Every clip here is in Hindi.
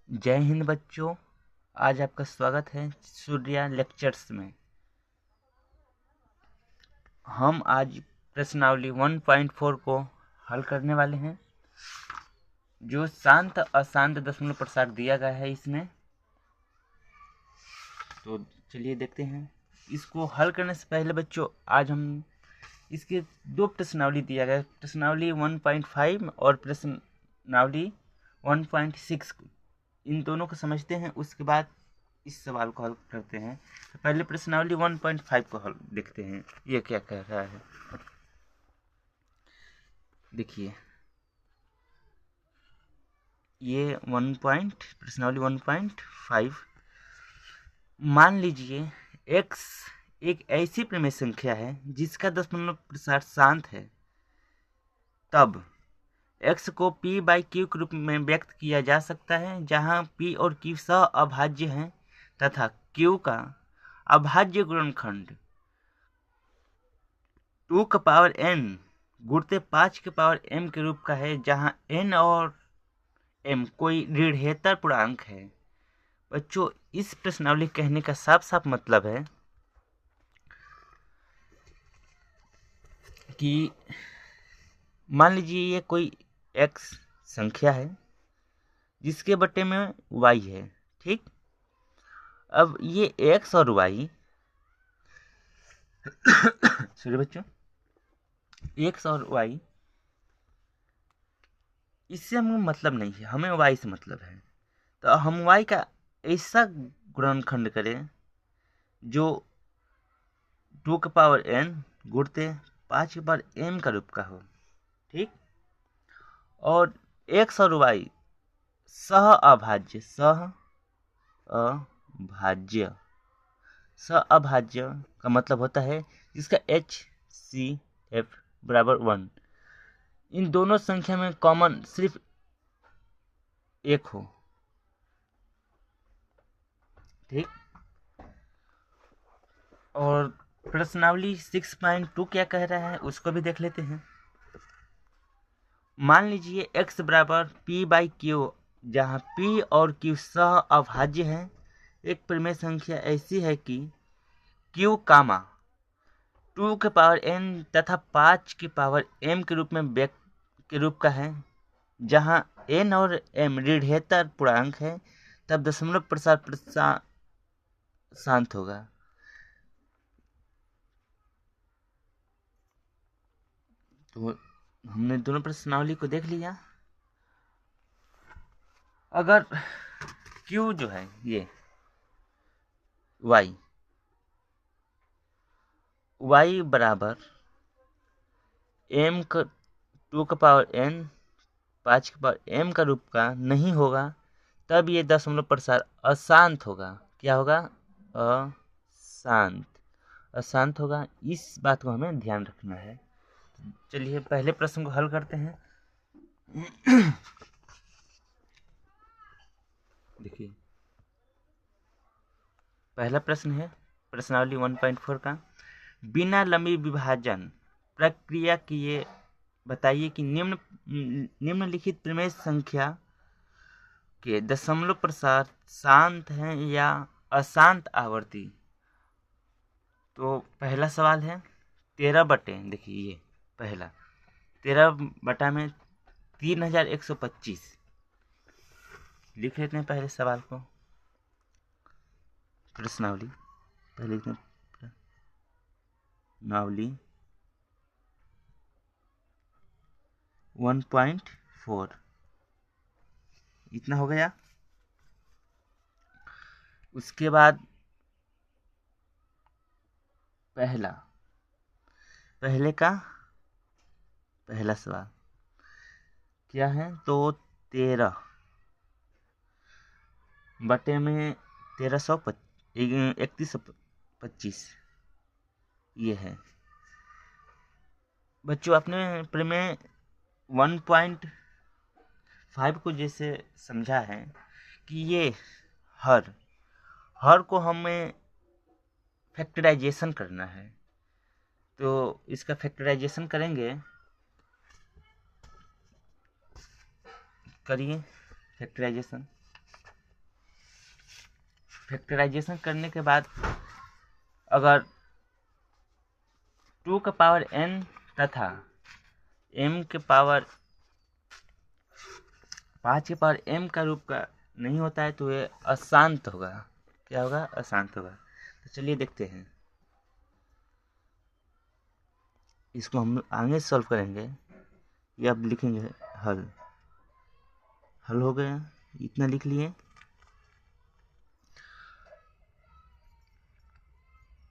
जय हिंद बच्चों। आज आपका स्वागत है सूर्या लेक्चर्स में। हम आज प्रश्नावली 1.4 को हल करने वाले हैं, जो शांत अशांत दशमलव प्रसार दिया गया है इसमें। तो चलिए देखते हैं। इसको हल करने से पहले बच्चों, आज हम इसके दो प्रश्नावली दिया गया है, प्रश्नावली 1.5 और प्रश्नावली 1.6। इन दोनों को समझते हैं, उसके बाद इस सवाल को हल करते हैं। तो पहले प्रश्नावली 1.5 को हल देखते हैं, ये क्या कह रहा है। देखिए, ये प्रश्नावली 1.5। मान लीजिए x एक ऐसी परिमेय संख्या है जिसका दशमलव प्रसार शांत है। तब x को p बाई q के रूप में व्यक्त किया जा सकता है, जहां p और q सह अभाज्य हैं तथा q का अभाज्य गुणनखंड 2 का पावर n गुणते 5 के पावर m के रूप का है, जहां n और m कोई ऋणात्मक पूर्णांक है। बच्चों, इस प्रश्नावली कहने का साफ साफ मतलब है कि मान लीजिए ये कोई x संख्या है जिसके बटे में y है, ठीक। अब ये x और y सॉरी बच्चों, x और y इससे हमें मतलब नहीं है, हमें y से मतलब है। तो हम y का ऐसा गुणनखंड करें जो 2 का पावर n गुणते 5 के पावर m का रूप का हो, ठीक। और x और y सह अभाज्य का मतलब होता है जिसका HCF बराबर 1। इन दोनों संख्या में कॉमन सिर्फ एक हो, ठीक। और प्रश्नावली 6.2 क्या कह रहा है उसको भी देख लेते हैं। मान लीजिए x बराबर p बाई क्यू, जहाँ p और q सह अभाज्य है। एक परिमेय संख्या ऐसी है कि q कामा 2 के पावर n तथा 5 के पावर m के रूप का है, जहाँ n और m ऋणात्मक पूर्णांक है। तब दशमलव प्रसार शांत होगा। तो हमने दोनों प्रश्नावली को देख लिया। अगर Q जो है ये y बराबर m का 2 का पावर n 5 के पावर m का रूप का नहीं होगा, तब ये दशमलव प्रसार अशांत होगा। क्या होगा? अशांत होगा। इस बात को हमें ध्यान रखना है। चलिए पहले प्रश्न को हल करते हैं। देखिए, पहला प्रश्न है प्रश्नावली 1.4 का। बिना लंबी विभाजन प्रक्रिया किए बताइए कि निम्नलिखित परिमेय संख्या के दशमलव प्रसार शांत है या अशांत आवर्ती। तो पहला सवाल है 13 बटे, देखिए ये पहला 13 बटा में 3125 लिख लेते हैं पहले सवाल को। प्रश्नावली पहले लिखते हैं, प्रश्नावली 1.4 इतना हो गया। उसके बाद पहला सवाल क्या है, तो 13 बटे में 3125 ये है। बच्चों, अपने प्रमेय 1.5 को जैसे समझा है कि ये हर को हमें फैक्टराइजेशन करना है। तो इसका फैक्टराइजेशन करिए फैक्टराइजेशन। फैक्टराइजेशन करने के बाद अगर 2 का पावर n तथा m के पावर 5 के पावर m का रूप का नहीं होता है तो ये अशांत होगा। क्या होगा? अशांत होगा। तो चलिए देखते हैं, इसको हम आगे सॉल्व करेंगे। ये अब लिखेंगे हल। हल हो गया, इतना लिख लिए।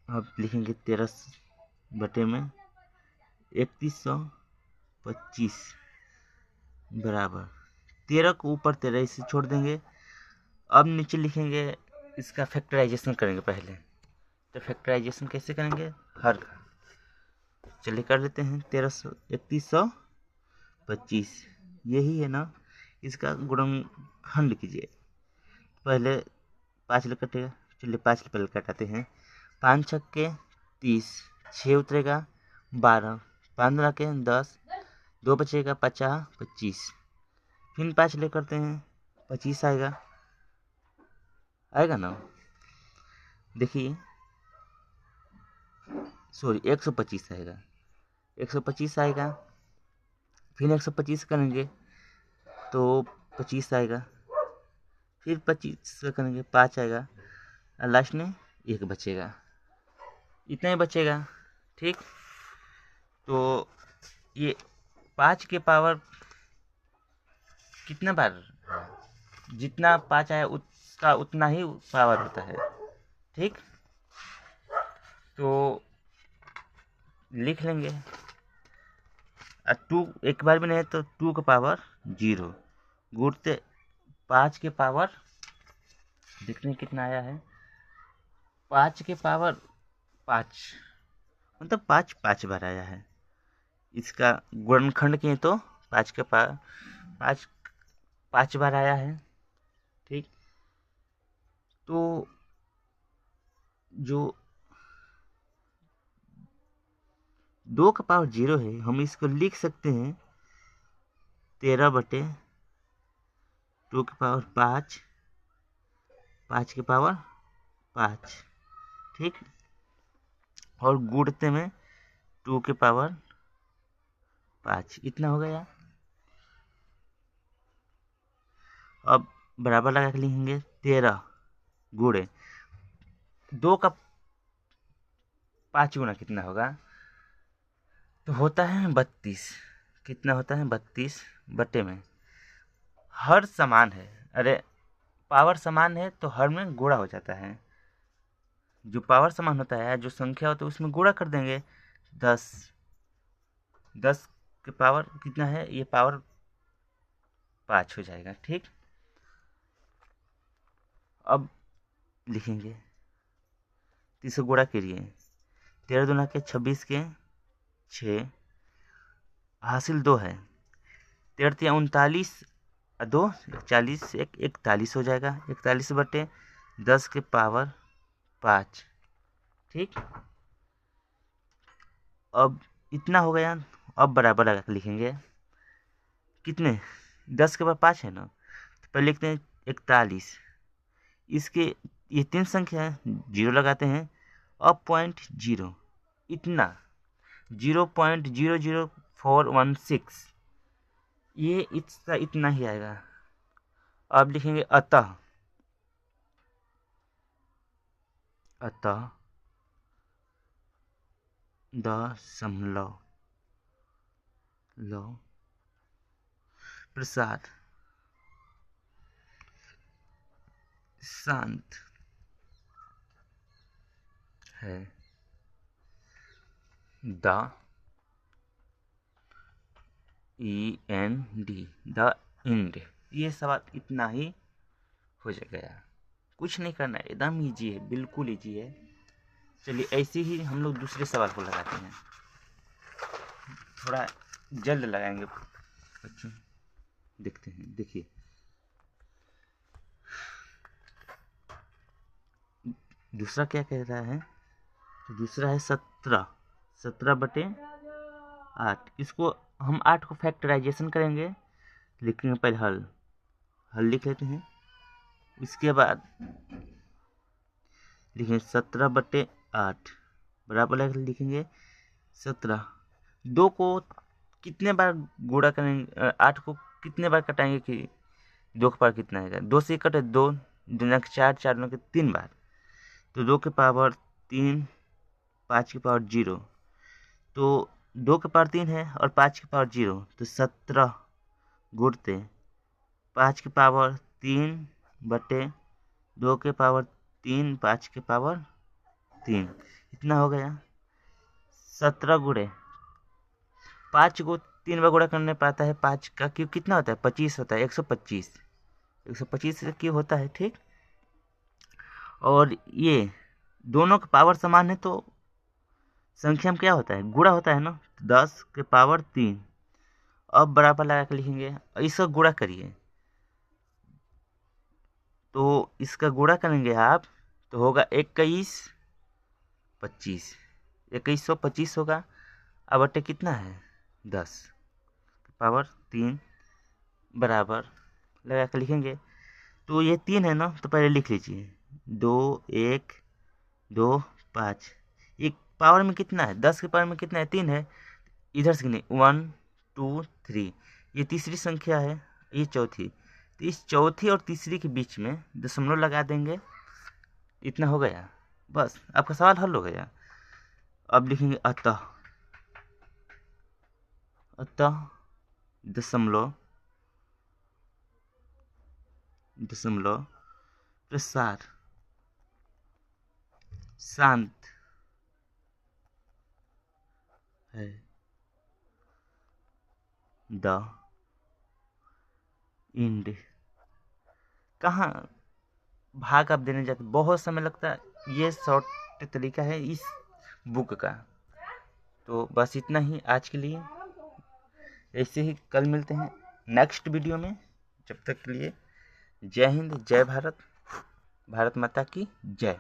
अब लिखेंगे 13 बटे में 3125 बराबर 13 को ऊपर 13 इसे छोड़ देंगे। अब नीचे लिखेंगे, इसका फैक्टराइजेशन करेंगे पहले। तो फैक्टराइजेशन कैसे करेंगे? हर का। चलिए कर लेते हैं। 3125 यही है ना, इसका गुणनखंड कीजिए। पहले 5 कटेगा। चलिए 5 पहले कटाते हैं। 5 छक्के 30, 6 उतरेगा 12, 15 के 10, 2 बचेगा 50, 25। फिर 5 ले करते हैं, 25 आएगा। आएगा ना? देखिए, सॉरी 125 आएगा। 125 आएगा। फिर 125 करेंगे तो 25 आएगा। फिर 25 करेंगे 5 आएगा और लास्ट में 1 बचेगा। इतना ही बचेगा। ठीक, तो ये 5 के पावर कितना बार? जितना 5 आया उसका उतना ही पावर होता है। ठीक, तो लिख लेंगे। 2 एक बार भी नहीं है तो 2 का पावर 0 गुणते 5 के पावर, देखने कितना आया है। 5 के पावर 5 मतलब 5 बार आया है। इसका गुणनखंड किए तो 5 के पावर 5 बार आया है। ठीक, तो जो 2 का पावर 0 है, हम इसको लिख सकते हैं 13 बटे 2 के पावर 5, 5 के पावर 5। ठीक, और गुणते में 2 के पावर 5, इतना हो गया। अब बराबर लगा के लिखेंगे 13 गुणे 2 का 5 गुना कितना होगा? तो होता है 32। कितना होता है? 32 बटे में हर समान है। अरे, पावर समान है तो हर में गुणा हो जाता है। जो पावर समान होता है, जो संख्या होता है उसमें गुणा कर देंगे। 10 के पावर कितना है? ये पावर 5 हो जाएगा। ठीक, अब लिखेंगे 30 गुणा करिए। 13 दूना के 26 के 6 हासिल 2 है। 13 39 2 40, 41 हो जाएगा। 41 बटे 10 के पावर 5। ठीक, अब इतना हो गया। अब बराबर लगा के लिखेंगे। कितने? 10 के पावर 5 है ना, तो पहले लिखते हैं 41। इसके ये 3 संख्या है, 0 लगाते हैं। अब 0.0 इतना 0.00416 ये इसका इतना ही आएगा। अब लिखेंगे अतः दशमलव प्रसाद शांत है। The end. ये सवाल इतना ही हो गया। कुछ नहीं करना है, एकदम ईजी है, बिल्कुल ईजी है। चलिए ऐसे ही हम लोग दूसरे सवाल को लगाते हैं। थोड़ा जल्द लगाएंगे बच्चों, देखते हैं। देखिए, दूसरा क्या कह रहा है? तो दूसरा है 17 बटे 8। इसको हम 8 को फैक्टराइजेशन करेंगे। लिखेंगे पहले हल लिख लेते हैं। इसके बाद लिखेंगे 17/8 बराबर लिखेंगे 17। 2 को कितने बार गुणा करेंगे, 8 को कितने बार कटाएंगे कि 2 के पावर कितना आएगा? 2 से कटे 2, 2 4, 4 9 के 3 बार, तो 2 के पावर 3, 5 की पावर 0, तो 2 के पावर 3 है और 5 की पावर 0, तो 17 गुणते 5 की पावर 3 बटे 2 के पावर 3, 5 के पावर 3, इतना हो गया। 17 गुणे 5 को 3 बार गुणा करने पाता है, 5 का क्यूब कितना होता है? 25 होता है, 125, 125 का क्यूब होता है, ठीक। और ये दोनों का पावर समान है तो संख्या में क्या होता है? गुणा होता है ना, 10 के पावर 3। अब बराबर लगा के लिखेंगे, इसका गुणा करिए, तो इसका गुणा करेंगे आप तो होगा 21 25, 2125 होगा। अब बटे कितना है? 10 पावर 3 बराबर लगा के लिखेंगे, तो ये 3 है ना, तो पहले लिख लीजिए 2 1 2 5। एक पावर में कितना है? 10 के पावर में कितना है? 3 है। इधर से नहीं, 1 2 3, ये तीसरी संख्या है, ये चौथी, तो इस चौथी और तीसरी के बीच में दशमलव लगा देंगे, इतना हो गया, बस आपका सवाल हल हो गया। अब लिखेंगे अतः, अतः दशमलव दशमलव प्रसार शांत है, द इंड। कहाँ भाग आप देने जाते, बहुत समय लगता है, ये शॉर्ट तरीका है इस बुक का। तो बस इतना ही आज के लिए, ऐसे ही कल मिलते हैं नेक्स्ट वीडियो में। जब तक के लिए जय हिंद, जय भारत, भारत माता की जय।